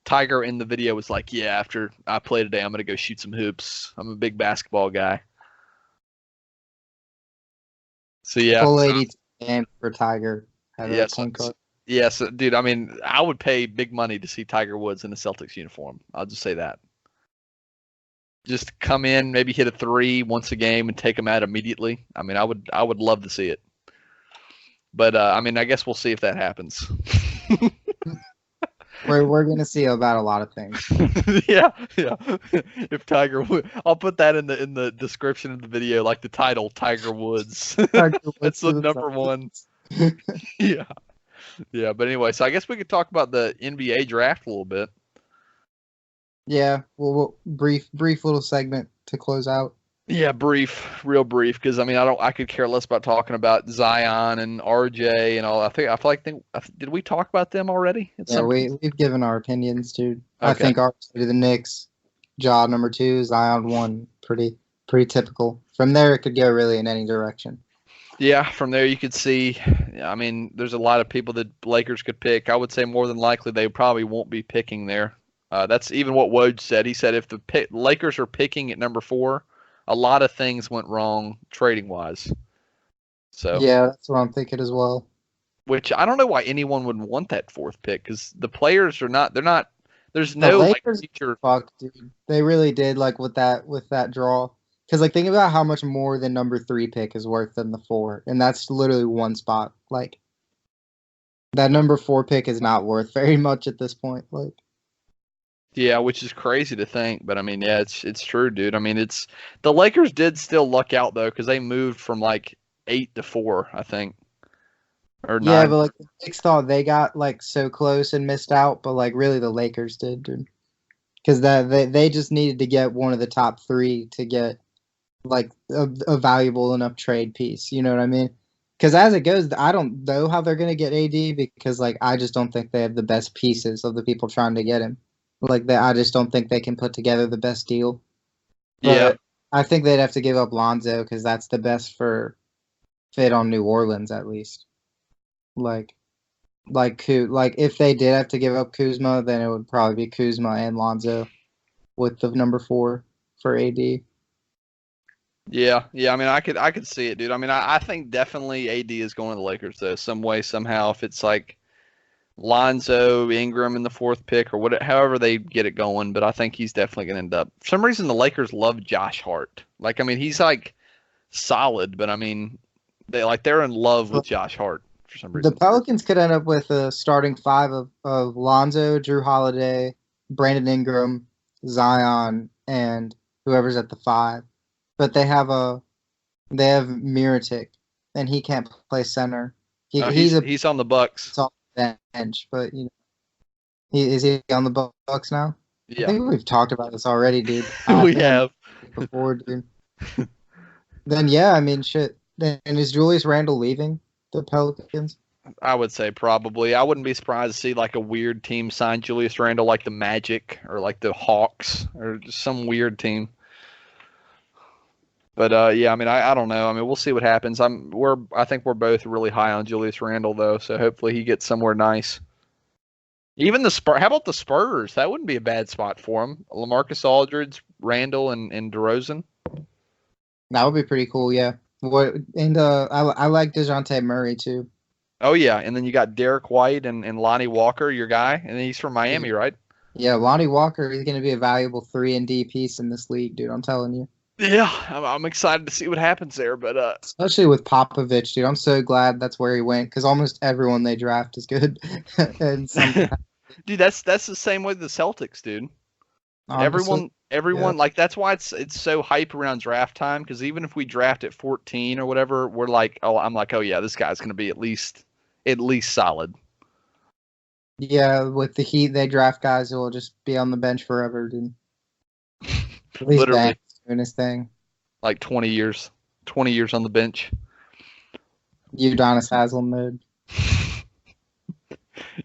A: Tiger in the video was like, "Yeah, after I play today, I'm gonna go shoot some hoops. I'm a big basketball guy." So yeah,
B: Full 80 game for Tiger at a
A: yes,
B: point guard.
A: yes, dude. I mean, I would pay big money to see Tiger Woods in a Celtics uniform. I'll just say that. Just come in, maybe hit a three once a game, and take him out immediately. I mean, I would love to see it. But I mean, I guess we'll see if that happens.
B: We're gonna see about a lot of things.
A: Yeah, yeah. If Tiger Woods, I'll put that in the description of the video, like the title, Tiger Woods. That's the number one. Yeah, yeah. But anyway, so I guess we could talk about the NBA draft a little bit.
B: Yeah, we'll brief little segment to close out.
A: Yeah, real brief, because I mean, I could care less about talking about Zion and RJ and all. I feel like did we talk about them already?
B: Yeah, we've given our opinions, dude.
A: Okay.
B: I think RJ to the Knicks, Ja number 2, Zion 1, pretty typical. From there, it could go really in any direction.
A: Yeah, from there you could see. I mean, there's a lot of people that Lakers could pick. I would say more than likely they probably won't be picking there. That's even what Woj said. He said if the Lakers are picking at number 4. A lot of things went wrong trading wise. So
B: yeah, that's what I'm thinking as well.
A: Which I don't know why anyone would want that 4th pick because the players are not. They're not. There's no like future.
B: Fuck, dude. They really did like with that draw. Because like think about how much more the number 3 pick is worth than the 4, and that's literally one spot. Like that number 4 pick is not worth very much at this point. Like.
A: Yeah, which is crazy to think, but I mean, yeah, it's true, dude. I mean, it's the Lakers did still luck out though because they moved from like 8 to 4, I think, or 9.
B: Yeah, but like the Knicks thought they got like so close and missed out, but like really the Lakers did, dude. Because they just needed to get one of the top 3 to get like a valuable enough trade piece. You know what I mean? Because as it goes, I don't know how they're gonna get AD because like I just don't think they have the best pieces of the people trying to get him. Like that, I just don't think they can put together the best deal. But
A: Yeah,
B: I think they'd have to give up Lonzo because that's the best for fit on New Orleans at least. Like if they did have to give up Kuzma, then it would probably be Kuzma and Lonzo with the number 4 for AD.
A: yeah. I mean, I could see it, dude. I mean, I think definitely AD is going to the Lakers though, some way, somehow. If it's like Lonzo, Ingram in the 4th pick, or whatever, however they get it going. But I think he's definitely going to end up. For some reason, the Lakers love Josh Hart. Like, I mean, he's like solid, but I mean, they're in love with Josh Hart for some reason.
B: The Pelicans could end up with a starting 5 of Lonzo, Drew Holiday, Brandon Ingram, Zion, and whoever's at the 5. But they have Miritic, and he can't play center.
A: He's on the Bucks.
B: Bench, but you know, is he on the Bucks now?
A: Yeah,
B: I think we've talked about this already, dude.
A: we have
B: before, dude. Then yeah, I mean, shit. Then is Julius Randle leaving the Pelicans?
A: I would say probably. I wouldn't be surprised to see like a weird team sign Julius Randle, like the Magic or like the Hawks or just some weird team. But yeah, I mean, I don't know. I mean, we'll see what happens. I think we're both really high on Julius Randle though, so hopefully he gets somewhere nice. Even the Spurs. How about the Spurs? That wouldn't be a bad spot for him. LaMarcus Aldridge, Randall and DeRozan.
B: That would be pretty cool. Yeah. What and I like DeJounte Murray too.
A: Oh yeah, and then you got Derek White and Lonnie Walker, your guy, and he's from Miami, right?
B: Yeah, Lonnie Walker is going to be a valuable 3-and-D piece in this league, dude. I'm telling you.
A: Yeah, I'm excited to see what happens there, but
B: Especially with Popovich, dude. I'm so glad that's where he went because almost everyone they draft is good. And
A: dude, that's the same with the Celtics, dude.
B: honestly,
A: Everyone like that's why it's so hype around draft time because even if we draft at 14 or whatever, we're like, I'm like, oh yeah, this guy's gonna be at least solid.
B: yeah, with the Heat, they draft guys who will just be on the bench forever, dude. At least
A: Literally,
B: Bam's doing his thing.
A: like 20 years on the bench.
B: Udonis Haslem mode.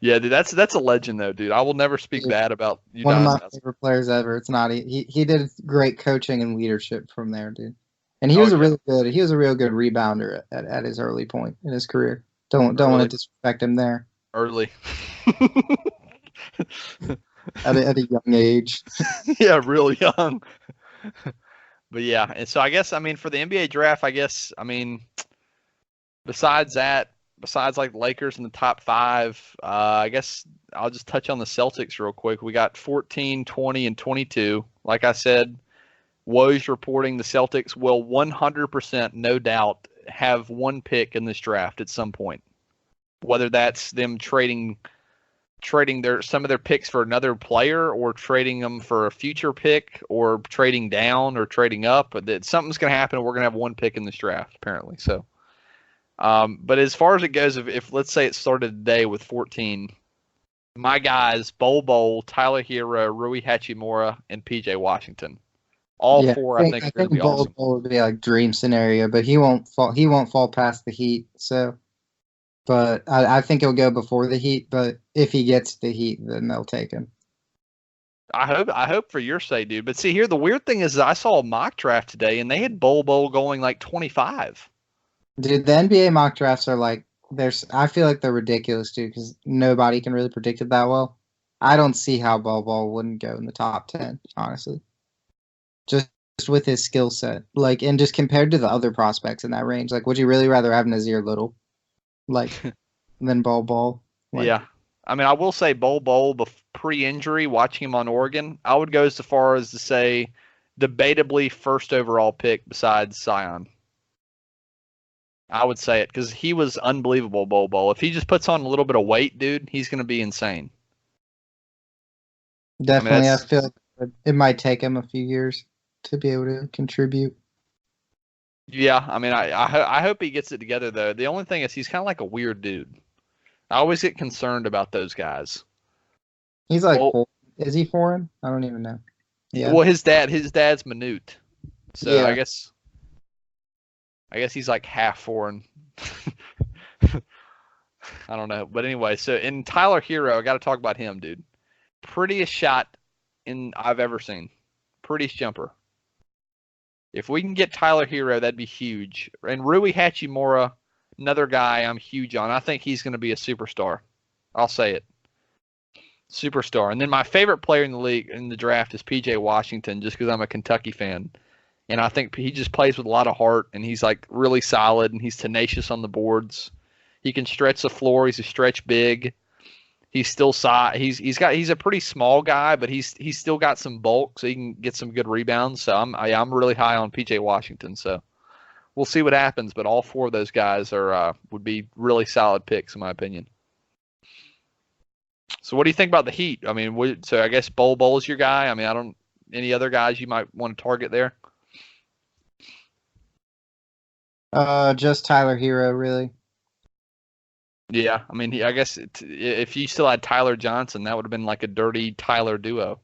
A: Yeah, dude, that's a legend though, dude. I will never speak
B: Dude,
A: bad about
B: one of
A: Udonis.
B: my favorite players ever. It's not he did great coaching and leadership from there, dude. And he
A: Oh
B: was a
A: yeah,
B: real good rebounder at his early point in his career. Don't want
A: early,
B: to disrespect him there
A: early.
B: at a young age.
A: Yeah, real young. But yeah, and so I guess I mean for the NBA draft, I guess I mean besides that, besides like the Lakers in the top 5, I guess I'll just touch on the Celtics real quick. We got 14, 20, and 22. Like I said, Woj reporting the Celtics will 100%, no doubt, have one pick in this draft at some point. Whether that's them trading some of their picks for another player or trading them for a future pick or trading down or trading up, that something's going to happen. We're going to have one pick in this draft apparently. So, but as far as it goes, if let's say it started today with 14, my guys, Bol, Tyler Hero, Rui Hachimura, and PJ Washington. All
B: Yeah,
A: four, I think are going to be
B: Bol
A: awesome.
B: would be like dream scenario, but he won't fall. He won't fall past the Heat. So, but I think he'll go before the Heat. But if he gets the Heat, then they'll take him.
A: I hope for your sake, dude. But see here, the weird thing is I saw a mock draft today, and they had Bol going like 25.
B: Dude, the NBA mock drafts are like I feel like they're ridiculous, dude, because nobody can really predict it that well. I don't see how Bol wouldn't go in the top 10, honestly. Just with his skill set, like, and just compared to the other prospects in that range, like, would you really rather have Nazir Little, like, than Bol? Like,
A: Yeah. I mean, I will say Bol pre-injury, watching him on Oregon, I would go so far as to say debatably first overall pick besides Zion. I would say it because he was unbelievable, Bol. If he just puts on a little bit of weight, dude, he's going to be insane.
B: definitely, I
A: I mean,
B: feel like it might take him a few years to be able to contribute.
A: yeah. I mean, I hope he gets it together though. The only thing is he's kind of like a weird dude. I always get concerned about those guys.
B: He's like,
A: Well,
B: is he foreign? I don't even know. Yeah,
A: well, his dad's Minute, so
B: yeah.
A: I guess he's like half foreign. I don't know, but anyway. So in Tyler Hero, I got to talk about him, dude. Prettiest shot I've ever seen. Prettiest jumper. If we can get Tyler Hero, that'd be huge. And Rui Hachimura, another guy I'm huge on. I think he's going to be a superstar. I'll say it. Superstar. And then my favorite player in the league in the draft is PJ Washington, just because I'm a Kentucky fan. And I think he just plays with a lot of heart, and he's like really solid, and he's tenacious on the boards. He can stretch the floor. He's a stretch big. He's still he's a pretty small guy, but he's still got some bulk, so he can get some good rebounds. So I'm really high on PJ Washington. So we'll see what happens, but all four of those guys would be really solid picks in my opinion. So what do you think about the Heat? I mean, so I guess Bol is your guy. I mean, any other guys you might want to target there?
B: Just Tyler Hero, really.
A: Yeah, I mean, I guess if you still had Tyler Johnson, that would have been like a dirty Tyler duo,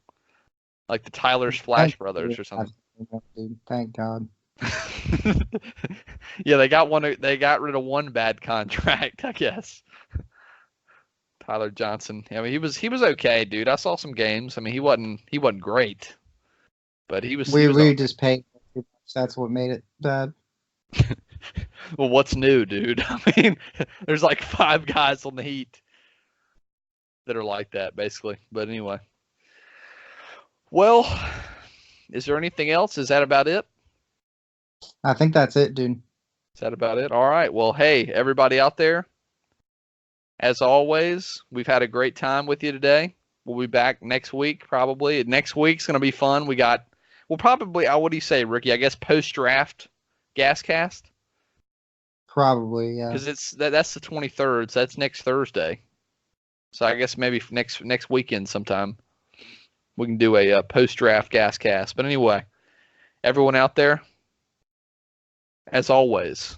A: like the Tyler Splash Brothers or something.
B: Dude, thank God.
A: Yeah, they got rid of one bad contract, I guess. Tyler Johnson. I mean, he was okay, dude. I saw some games. I mean, he wasn't great, but he was.
B: We just paid too much. That's what made it bad.
A: Well, what's new, dude? I mean, there's like 5 guys on the Heat that are like that, basically. But anyway, well, Is there anything else? Is that about it?
B: I think that's it, dude.
A: Is that about it? All right. Well, hey, everybody out there, as always, we've had a great time with you today. We'll be back next week, probably. Next week's going to be fun. We'll probably, what do you say, Ricky? I guess post-draft GasCast?
B: Probably, yeah.
A: Because that's the 23rd, so that's next Thursday. So I guess maybe next weekend sometime we can do a post-draft GasCast. But anyway, everyone out there, as always,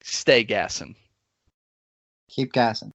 A: stay gassing.
B: Keep gassing.